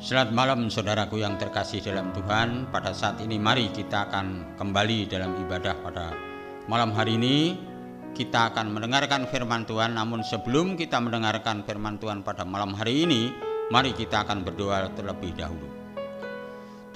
Selamat malam saudaraku yang terkasih dalam Tuhan. Pada saat ini mari kita akan kembali dalam ibadah pada malam hari ini. Kita akan mendengarkan firman Tuhan, namun sebelum kita mendengarkan firman Tuhan pada malam hari ini, mari kita akan berdoa terlebih dahulu.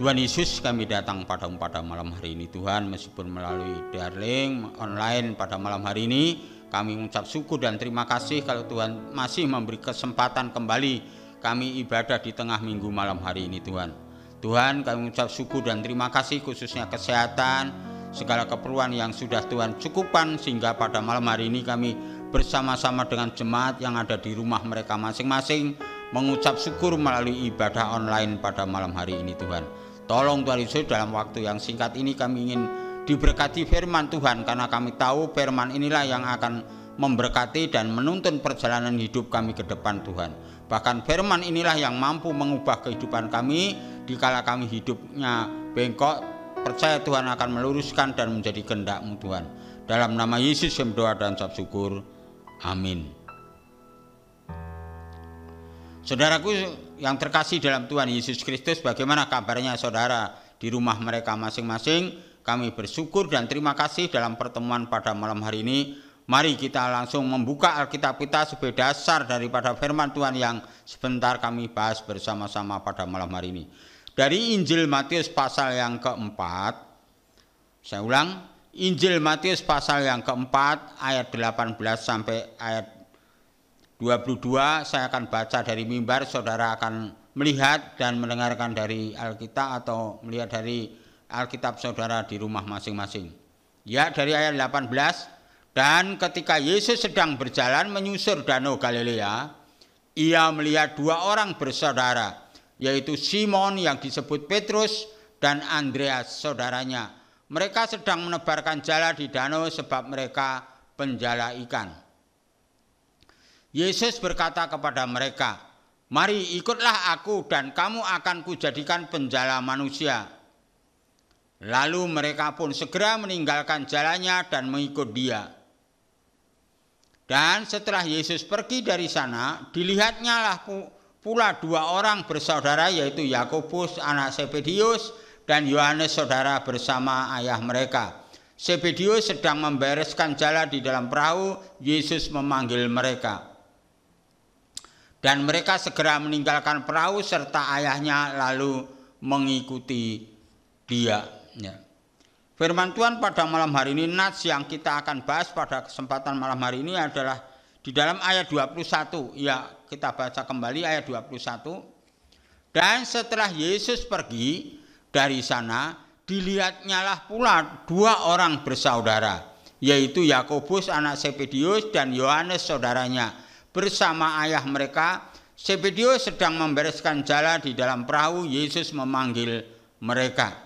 Tuhan Yesus, kami datang padamu pada malam hari ini Tuhan, meskipun melalui daring online pada malam hari ini, kami mengucap syukur dan terima kasih kalau Tuhan masih memberi kesempatan kembali kami ibadah di tengah minggu malam hari ini Tuhan. Tuhan, kami mengucap syukur dan terima kasih khususnya kesehatan, segala keperluan yang sudah Tuhan cukupkan sehingga pada malam hari ini kami bersama-sama dengan jemaat yang ada di rumah mereka masing-masing mengucap syukur melalui ibadah online pada malam hari ini Tuhan. Tolong Tuhan Yesus, dalam waktu yang singkat ini kami ingin diberkati firman Tuhan, karena kami tahu firman inilah yang akan memberkati dan menuntun perjalanan hidup kami ke depan Tuhan. Bahkan firman inilah yang mampu mengubah kehidupan kami dikala kami hidupnya bengkok. Percaya Tuhan akan meluruskan dan menjadi kehendak-Mu Tuhan. Dalam nama Yesus kami berdoa dan ucap syukur. Amin. Saudaraku yang terkasih dalam Tuhan Yesus Kristus, bagaimana kabarnya saudara di rumah mereka masing-masing? Kami bersyukur dan terima kasih dalam pertemuan pada malam hari ini. Mari kita langsung membuka Alkitab kita sebagai dasar daripada firman Tuhan yang sebentar kami bahas bersama-sama pada malam hari ini. Dari Injil Matius pasal yang keempat, saya ulang, Injil Matius pasal yang keempat ayat 18 sampai ayat 22, saya akan baca dari mimbar, saudara akan melihat dan mendengarkan dari Alkitab atau melihat dari Alkitab saudara di rumah masing-masing. Ya, dari ayat 18. Dan ketika Yesus sedang berjalan menyusur danau Galilea, ia melihat dua orang bersaudara, yaitu Simon yang disebut Petrus dan Andreas saudaranya. Mereka sedang menebarkan jala di danau sebab mereka penjala ikan. Yesus berkata kepada mereka, "Mari ikutlah aku dan kamu akan kujadikan penjala manusia." Lalu mereka pun segera meninggalkan jalannya dan mengikut dia. Dan setelah Yesus pergi dari sana, dilihatnya lah pula dua orang bersaudara, yaitu Yakobus anak Zebedius dan Yohanes saudara bersama ayah mereka. Zebedius sedang membereskan jala di dalam perahu. Yesus memanggil mereka. Dan mereka segera meninggalkan perahu serta ayahnya lalu mengikuti dia. Ya. Firman Tuhan pada malam hari ini, nats yang kita akan bahas pada kesempatan malam hari ini adalah di dalam ayat 21. Ya, kita baca kembali ayat 21. Dan setelah Yesus pergi dari sana, dilihatnya lah pula dua orang bersaudara, yaitu Yakobus anak Zebedius dan Yohanes saudaranya bersama ayah mereka. Zebedius sedang membereskan jala di dalam perahu. Yesus memanggil mereka.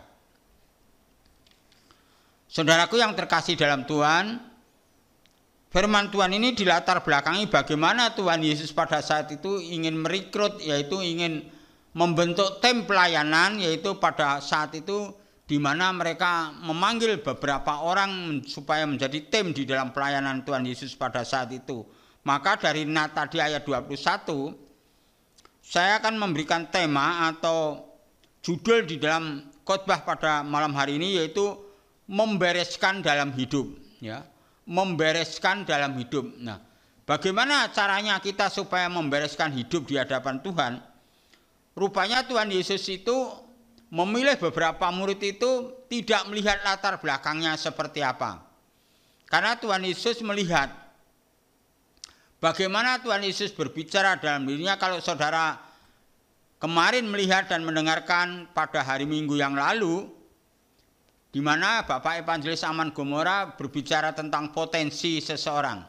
Saudaraku yang terkasih dalam Tuhan, firman Tuhan ini dilatar belakangi bagaimana Tuhan Yesus pada saat itu ingin merekrut, yaitu ingin membentuk tim pelayanan, yaitu pada saat itu di mana mereka memanggil beberapa orang supaya menjadi tim di dalam pelayanan Tuhan Yesus pada saat itu. Maka dari tadi ayat 21, saya akan memberikan tema atau judul di dalam khotbah pada malam hari ini, yaitu membereskan dalam hidup, ya, membereskan dalam hidup. Nah, bagaimana caranya kita supaya membereskan hidup di hadapan Tuhan? Rupanya Tuhan Yesus itu memilih beberapa murid itu tidak melihat latar belakangnya seperti apa. Karena Tuhan Yesus melihat bagaimana Tuhan Yesus berbicara dalam dirinya. Kalau saudara kemarin melihat dan mendengarkan pada hari Minggu yang lalu, di mana Bapak Evangelis Aman Gomora berbicara tentang potensi seseorang.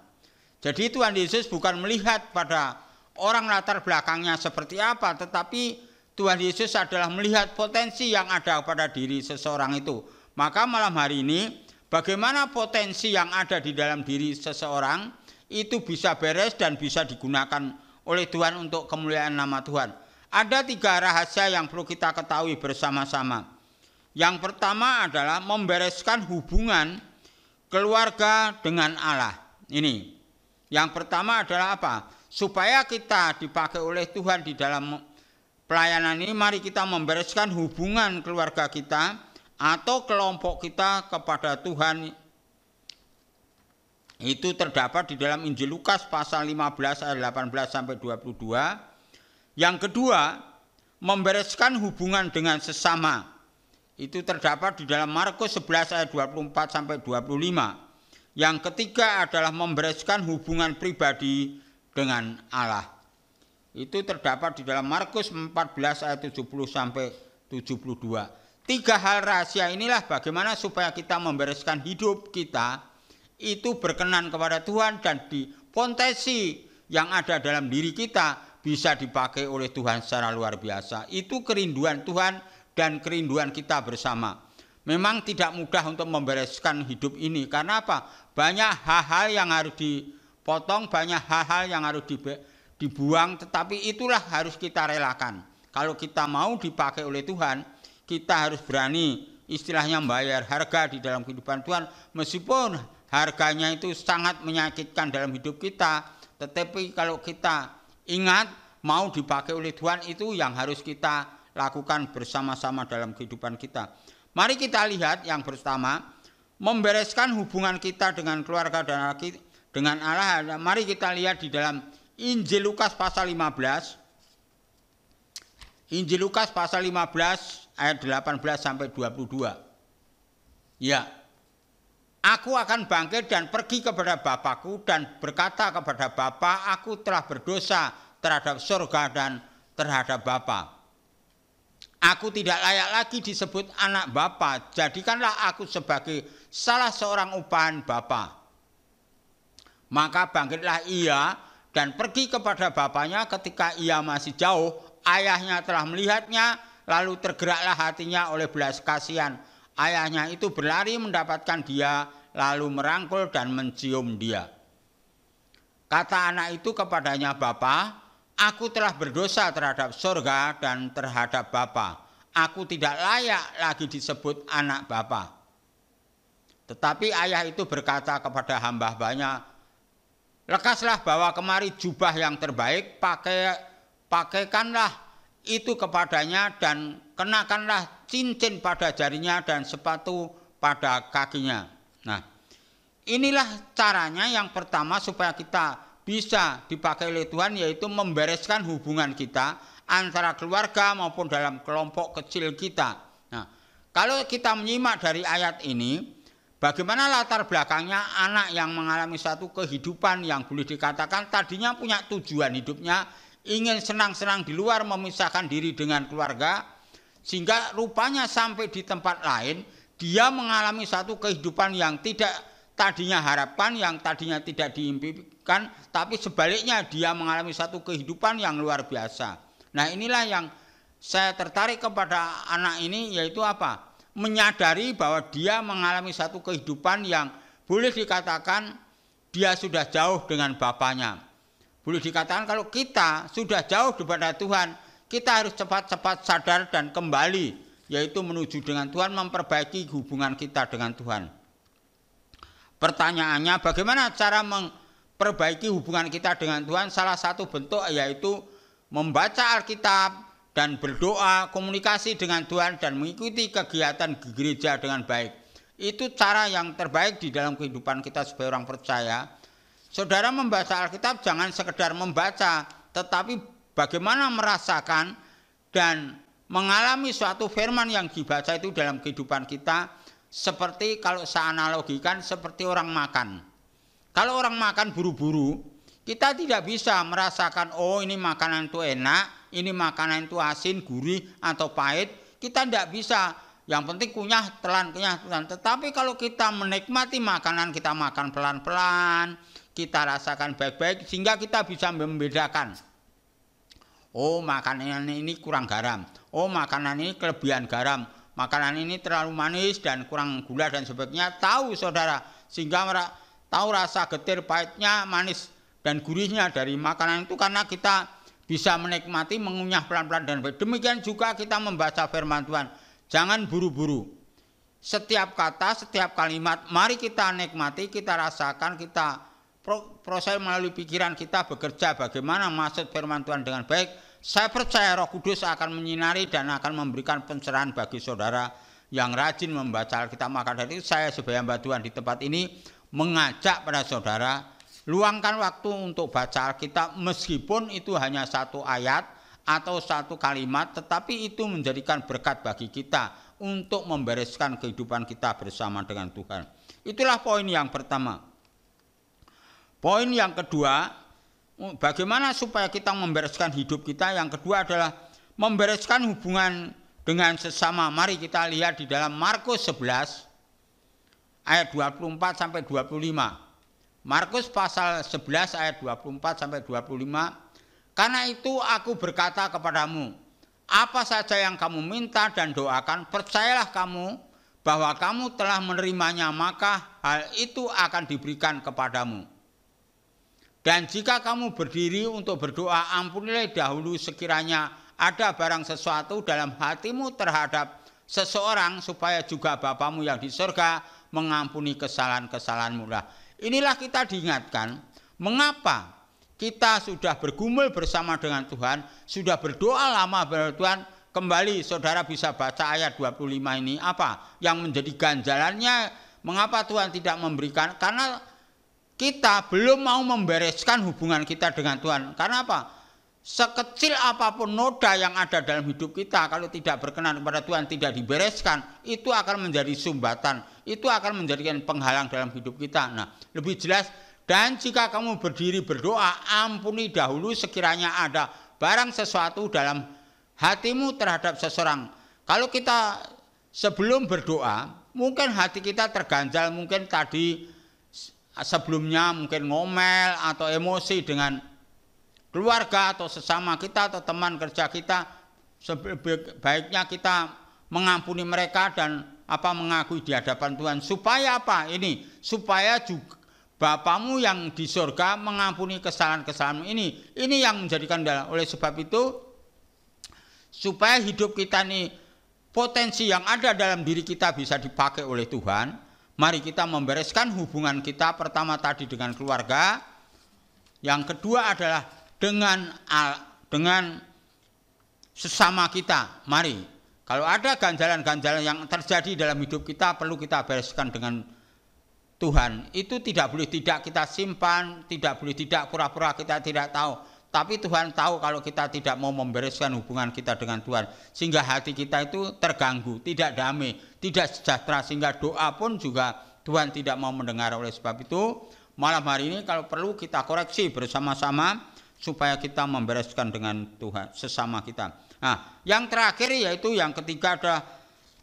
Jadi Tuhan Yesus bukan melihat pada orang latar belakangnya seperti apa, tetapi Tuhan Yesus adalah melihat potensi yang ada pada diri seseorang itu. Maka malam hari ini, bagaimana potensi yang ada di dalam diri seseorang itu bisa beres dan bisa digunakan oleh Tuhan untuk kemuliaan nama Tuhan. Ada 3 rahasia yang perlu kita ketahui bersama-sama. Yang pertama adalah membereskan hubungan keluarga dengan Allah. Ini. Yang pertama adalah apa? Supaya kita dipakai oleh Tuhan di dalam pelayanan ini mari kita membereskan hubungan keluarga kita atau kelompok kita kepada Tuhan. Itu terdapat di dalam Injil Lukas pasal 15 ayat 18 sampai 22. Yang kedua, membereskan hubungan dengan sesama. Itu terdapat di dalam Markus 11 ayat 24 sampai 25. Yang ketiga adalah membereskan hubungan pribadi dengan Allah. Itu terdapat di dalam Markus 14 ayat 70 sampai 72. Tiga hal rahasia inilah bagaimana supaya kita membereskan hidup kita itu berkenan kepada Tuhan dan di potensi yang ada dalam diri kita bisa dipakai oleh Tuhan secara luar biasa. Itu kerinduan Tuhan dan kerinduan kita bersama. Memang tidak mudah untuk membereskan hidup ini. Karena apa? Banyak hal-hal yang harus dipotong, banyak hal-hal yang harus dibuang, tetapi itulah harus kita relakan. Kalau kita mau dipakai oleh Tuhan, kita harus berani istilahnya membayar harga di dalam kehidupan Tuhan. Meskipun harganya itu sangat menyakitkan dalam hidup kita, tetapi kalau kita ingat mau dipakai oleh Tuhan, itu yang harus kita lakukan bersama-sama dalam kehidupan kita. Mari kita lihat yang pertama, membereskan hubungan kita dengan keluarga dan dengan Allah. Mari kita lihat di dalam Injil Lukas pasal 15. Injil Lukas pasal 15 ayat 18 sampai 22. Ya. Aku akan bangkit dan pergi kepada Bapakku dan berkata kepada Bapa, aku telah berdosa terhadap surga dan terhadap Bapa. Aku tidak layak lagi disebut anak Bapa, jadikanlah aku sebagai salah seorang upahan Bapa. Maka bangkitlah ia dan pergi kepada bapaknya. Ketika ia masih jauh, ayahnya telah melihatnya, lalu tergeraklah hatinya oleh belas kasihan. Ayahnya itu berlari mendapatkan dia, lalu merangkul dan mencium dia. Kata anak itu kepadanya, Bapa, aku telah berdosa terhadap surga dan terhadap Bapa. Aku tidak layak lagi disebut anak Bapa. Tetapi ayah itu berkata kepada hamba-hambanya, lekaslah bawa kemari jubah yang terbaik, pakaikanlah itu kepadanya dan kenakanlah cincin pada jarinya dan sepatu pada kakinya. Nah, inilah caranya yang pertama supaya kita bisa dipakai oleh Tuhan, yaitu membereskan hubungan kita antara keluarga maupun dalam kelompok kecil kita. Nah, kalau kita menyimak dari ayat ini, bagaimana latar belakangnya anak yang mengalami satu kehidupan yang boleh dikatakan tadinya punya tujuan hidupnya, ingin senang-senang di luar, memisahkan diri dengan keluarga, sehingga rupanya sampai di tempat lain, dia mengalami satu kehidupan yang tidak tadinya harapkan, yang tadinya tidak diimpikan, tapi sebaliknya dia mengalami satu kehidupan yang luar biasa. Nah, inilah yang saya tertarik kepada anak ini, yaitu apa? Menyadari bahwa dia mengalami satu kehidupan yang boleh dikatakan dia sudah jauh dengan bapaknya. Boleh dikatakan kalau kita sudah jauh daripada Tuhan, kita harus cepat-cepat sadar dan kembali, yaitu menuju dengan Tuhan, memperbaiki hubungan kita dengan Tuhan. Pertanyaannya, bagaimana cara memperbaiki hubungan kita dengan Tuhan? Salah satu bentuk yaitu membaca Alkitab dan berdoa, komunikasi dengan Tuhan, dan mengikuti kegiatan gereja dengan baik. Itu cara yang terbaik di dalam kehidupan kita sebagai orang percaya. Saudara membaca Alkitab jangan sekedar membaca, tetapi bagaimana merasakan dan mengalami suatu firman yang dibaca itu dalam kehidupan kita. Seperti kalau saya analogikan seperti orang makan. Kalau orang makan buru-buru, kita tidak bisa merasakan, oh ini makanan itu enak, ini makanan itu asin, gurih, atau pahit. Kita tidak bisa, yang penting kunyah, telan. Tetapi kalau kita menikmati makanan, kita makan pelan-pelan, kita rasakan baik-baik, sehingga kita bisa membedakan. Oh makanan ini kurang garam, oh makanan ini kelebihan garam, makanan ini terlalu manis dan kurang gula dan sebagainya. Tahu saudara, sehingga tahu rasa getir, pahitnya, manis dan gurihnya dari makanan itu, karena kita bisa menikmati, mengunyah pelan-pelan dan baik. Demikian juga kita membaca firman Tuhan. Jangan buru-buru. Setiap kata, setiap kalimat, mari kita nikmati, kita rasakan, kita proses melalui pikiran kita bekerja bagaimana maksud firman Tuhan dengan baik. saya percaya Roh Kudus akan menyinari dan akan memberikan pencerahan bagi saudara yang rajin membaca Alkitab. Maka dari itu saya sebagai hamba Tuhan di tempat ini mengajak pada saudara, luangkan waktu untuk baca Alkitab meskipun itu hanya satu ayat atau satu kalimat, tetapi itu menjadikan berkat bagi kita untuk membereskan kehidupan kita bersama dengan Tuhan. Itulah poin yang pertama. Poin yang kedua, bagaimana supaya kita membereskan hidup kita? Yang kedua adalah membereskan hubungan dengan sesama. Mari kita lihat di dalam Markus 11 ayat 24 sampai 25. Markus pasal 11 ayat 24 sampai 25. Karena itu aku berkata kepadamu, apa saja yang kamu minta dan doakan, percayalah kamu bahwa kamu telah menerimanya, maka hal itu akan diberikan kepadamu. Dan jika kamu berdiri untuk berdoa, ampunilah dahulu sekiranya ada barang sesuatu dalam hatimu terhadap seseorang, supaya juga Bapamu yang di surga mengampuni kesalahan-kesalahanmu. Nah, inilah kita diingatkan, mengapa kita sudah bergumul bersama dengan Tuhan, sudah berdoa lama bersama Tuhan, kembali saudara bisa baca ayat 25 ini, apa yang menjadi ganjalannya, mengapa Tuhan tidak memberikan? Karena kita belum mau membereskan hubungan kita dengan Tuhan. Karena apa? Sekecil apapun noda yang ada dalam hidup kita, kalau tidak berkenan kepada Tuhan, tidak dibereskan, itu akan menjadi sumbatan, itu akan menjadikan penghalang dalam hidup kita. Nah, lebih jelas, dan jika kamu berdiri berdoa, ampuni dahulu sekiranya ada barang sesuatu dalam hatimu terhadap seseorang. Kalau kita sebelum berdoa, mungkin hati kita terganjal, mungkin tadi sebelumnya mungkin ngomel atau emosi dengan keluarga atau sesama kita atau teman kerja kita, sebaiknya kita mengampuni mereka dan mengakui di hadapan Tuhan. Supaya apa? Ini supaya juga Bapamu yang di surga mengampuni kesalahan-kesalahanmu ini. Ini yang menjadikan dalam. Oleh sebab itu, supaya hidup kita ini potensi yang ada dalam diri kita bisa dipakai oleh Tuhan, mari kita membereskan hubungan kita pertama tadi dengan keluarga. Yang kedua adalah dengan sesama kita. Mari, kalau ada ganjalan-ganjalan yang terjadi dalam hidup kita, perlu kita bereskan dengan Tuhan. Itu tidak boleh tidak kita simpan, tidak boleh tidak pura-pura kita tidak tahu. Tapi Tuhan tahu kalau kita tidak mau membereskan hubungan kita dengan Tuhan. Sehingga hati kita itu terganggu, tidak damai, tidak sejahtera. Sehingga doa pun juga Tuhan tidak mau mendengar. Oleh sebab itu, malam hari ini kalau perlu kita koreksi bersama-sama supaya kita membereskan dengan Tuhan, sesama kita. Nah, yang terakhir yaitu yang ketiga adalah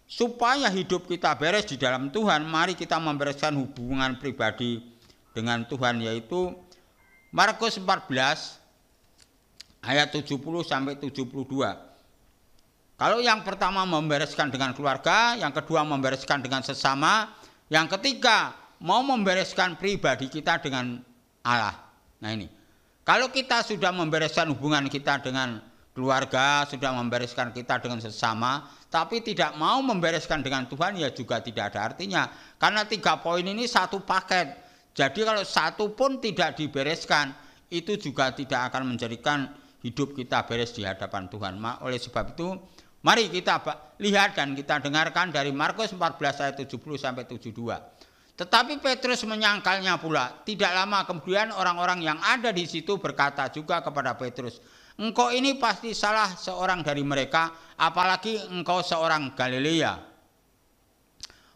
supaya hidup kita beres di dalam Tuhan, mari kita membereskan hubungan pribadi dengan Tuhan, yaitu Markus 14 ayat 70 sampai 72. Kalau yang pertama membereskan dengan keluarga, yang kedua membereskan dengan sesama, yang ketiga mau membereskan pribadi kita dengan Allah. Nah ini, kalau kita sudah membereskan hubungan kita dengan keluarga, sudah membereskan kita dengan sesama, tapi tidak mau membereskan dengan Tuhan, ya juga tidak ada artinya. Karena 3 poin ini satu paket. Jadi kalau satu pun tidak dibereskan, itu juga tidak akan menjadikan hidup kita beres di hadapan Tuhan. Oleh sebab itu, mari kita lihat dan kita dengarkan dari Markus 14 ayat 70 sampai 72. Tetapi Petrus menyangkalnya pula. Tidak lama kemudian orang-orang yang ada di situ berkata juga kepada Petrus, engkau ini pasti salah seorang dari mereka, apalagi engkau seorang Galilea.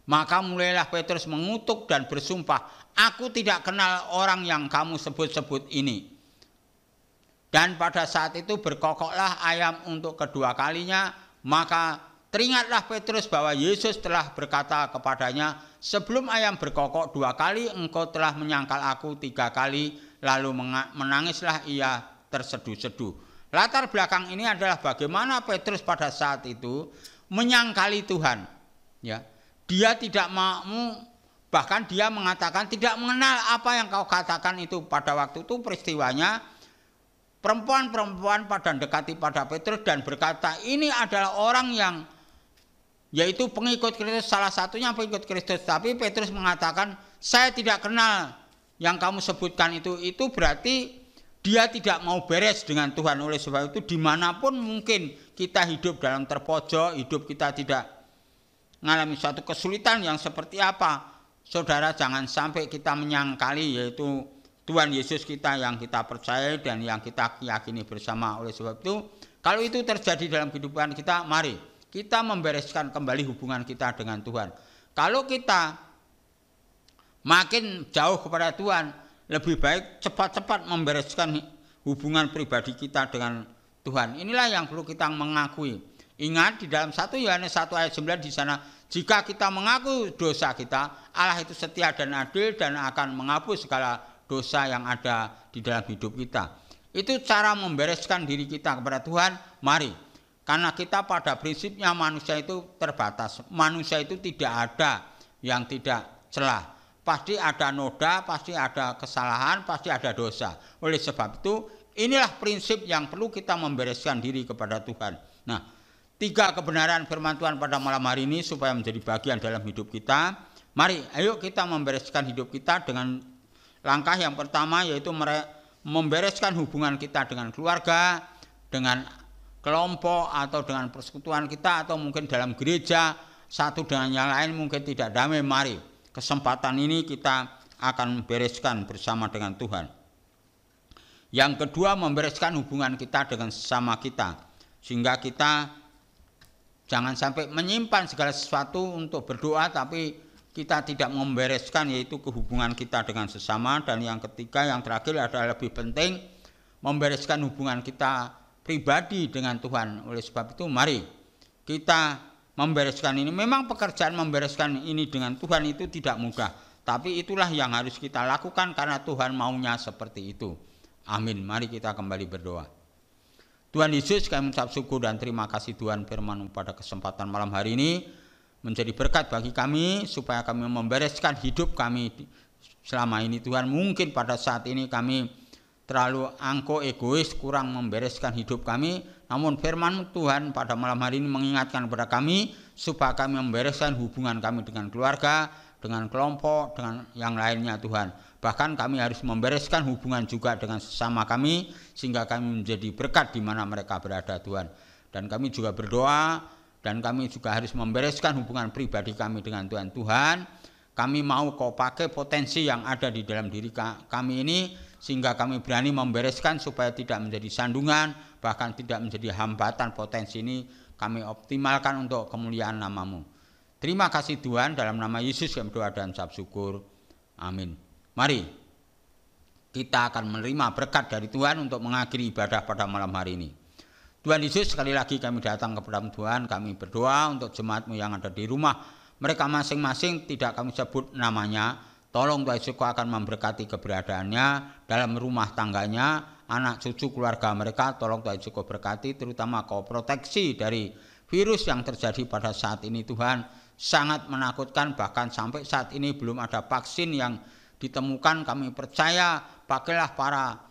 Maka mulailah Petrus mengutuk dan bersumpah, aku tidak kenal orang yang kamu sebut-sebut ini. Dan pada saat itu berkokoklah ayam untuk kedua kalinya, maka teringatlah Petrus bahwa Yesus telah berkata kepadanya, sebelum ayam berkokok 2 kali, engkau telah menyangkal aku 3 kali, lalu menangislah ia terseduh-seduh. Latar belakang ini adalah bagaimana Petrus pada saat itu menyangkali Tuhan. Ya, dia tidak mau, bahkan dia mengatakan tidak mengenal apa yang kau katakan itu. Pada waktu itu peristiwanya perempuan-perempuan pada mendekati pada Petrus dan berkata, ini adalah orang yang yaitu pengikut Kristus, salah satunya pengikut Kristus. Tapi Petrus mengatakan, saya tidak kenal yang kamu sebutkan itu. Itu berarti dia tidak mau beres dengan Tuhan. Oleh sebab itu dimanapun mungkin kita hidup dalam terpojok, hidup kita tidak mengalami suatu kesulitan yang seperti apa, saudara jangan sampai kita menyangkali yaitu Tuhan Yesus kita yang kita percaya dan yang kita yakini bersama. Oleh sebab itu kalau itu terjadi dalam kehidupan kita, mari kita membereskan kembali hubungan kita dengan Tuhan. Kalau kita makin jauh kepada Tuhan, lebih baik cepat-cepat membereskan hubungan pribadi kita dengan Tuhan. Inilah yang perlu kita mengakui. Ingat di dalam 1 Yohanes 1 ayat 9 di sana, jika kita mengaku dosa kita, Allah itu setia dan adil dan akan menghapus segala dosa yang ada di dalam hidup kita. Itu cara membereskan diri kita kepada Tuhan. Mari, karena kita pada prinsipnya manusia itu terbatas. Manusia itu tidak ada yang tidak celah. Pasti ada noda, pasti ada kesalahan, pasti ada dosa. Oleh sebab itu, inilah prinsip yang perlu kita membereskan diri kepada Tuhan. Nah, 3 kebenaran firman Tuhan pada malam hari ini supaya menjadi bagian dalam hidup kita. Mari, ayo kita membereskan hidup kita dengan langkah yang pertama, yaitu membereskan hubungan kita dengan keluarga, dengan kelompok atau dengan persekutuan kita, atau mungkin dalam gereja, satu dengan yang lain mungkin tidak damai. Mari, kesempatan ini kita akan bereskan bersama dengan Tuhan. Yang kedua, membereskan hubungan kita dengan sesama kita, sehingga kita jangan sampai menyimpan segala sesuatu untuk berdoa tapi kita tidak membereskan, yaitu hubungan kita dengan sesama. Dan yang ketiga, yang terakhir adalah lebih penting, membereskan hubungan kita pribadi dengan Tuhan. Oleh sebab itu mari kita membereskan ini. Memang pekerjaan membereskan ini dengan Tuhan itu tidak mudah, tapi itulah yang harus kita lakukan karena Tuhan maunya seperti itu. Amin. Mari kita kembali berdoa. Tuhan Yesus, kami mengucap syukur dan terima kasih Tuhan firman pada kesempatan malam hari ini menjadi berkat bagi kami supaya kami membereskan hidup kami selama ini. Tuhan, mungkin pada saat ini kami terlalu angkuh, egois, kurang membereskan hidup kami. Namun firman Tuhan pada malam hari ini mengingatkan kepada kami supaya kami membereskan hubungan kami dengan keluarga, dengan kelompok, dengan yang lainnya Tuhan. Bahkan kami harus membereskan hubungan juga dengan sesama kami sehingga kami menjadi berkat di mana mereka berada Tuhan. Dan kami juga berdoa dan kami juga harus membereskan hubungan pribadi kami dengan Tuhan. Tuhan, kami mau Kau pakai potensi yang ada di dalam diri kami ini sehingga kami berani membereskan supaya tidak menjadi sandungan, bahkan tidak menjadi hambatan. Potensi ini kami optimalkan untuk kemuliaan nama-Mu. Terima kasih Tuhan, dalam nama Yesus kami berdoa dan ucap syukur. Amin. Mari kita akan menerima berkat dari Tuhan untuk mengakhiri ibadah pada malam hari ini. Tuhan Yesus, sekali lagi kami datang kepada Tuhan, kami berdoa untuk jemaat-Mu yang ada di rumah. Mereka masing-masing tidak kami sebut namanya. Tolong Tuhan Yesus akan memberkati keberadaannya dalam rumah tangganya, anak cucu keluarga mereka. Tolong Tuhan Yesus berkati, terutama Kau proteksi dari virus yang terjadi pada saat ini Tuhan. Sangat menakutkan, bahkan sampai saat ini belum ada vaksin yang ditemukan. Kami percaya pakailah para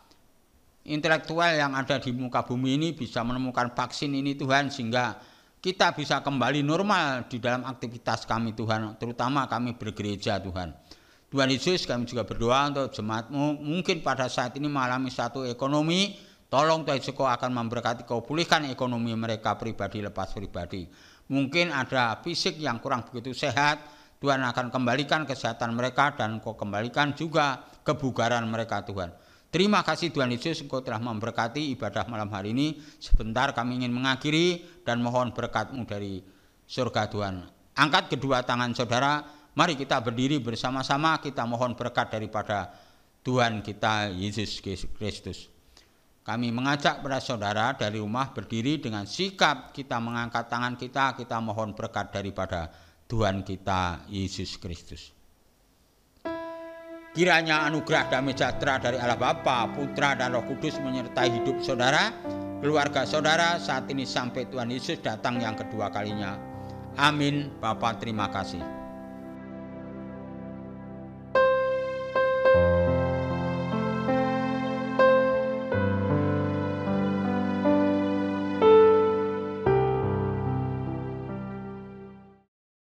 intelektual yang ada di muka bumi ini bisa menemukan vaksin ini Tuhan, sehingga kita bisa kembali normal di dalam aktivitas kami Tuhan, terutama kami bergereja Tuhan. Tuhan Yesus, kami juga berdoa untuk jemaat-Mu mungkin pada saat ini mengalami satu ekonomi. Tolong Tuhan Yesus, Kau akan memberkati, Kau pulihkan ekonomi mereka pribadi lepas pribadi. Mungkin ada fisik yang kurang begitu sehat, Tuhan akan kembalikan kesehatan mereka dan Kau kembalikan juga kebugaran mereka Tuhan. Terima kasih Tuhan Yesus, Engkau telah memberkati ibadah malam hari ini. Sebentar kami ingin mengakhiri dan mohon berkat-Mu dari surga Tuhan. Angkat kedua tangan saudara, mari kita berdiri bersama-sama, kita mohon berkat daripada Tuhan kita Yesus Kristus. Kami mengajak para saudara dari rumah berdiri dengan sikap kita mengangkat tangan kita mohon berkat daripada Tuhan kita Yesus Kristus. Kiranya anugerah damai sejahtera dari Allah Bapa, Putra dan Roh Kudus menyertai hidup saudara, keluarga saudara saat ini sampai Tuhan Yesus datang yang kedua kalinya. Amin. Bapa, terima kasih.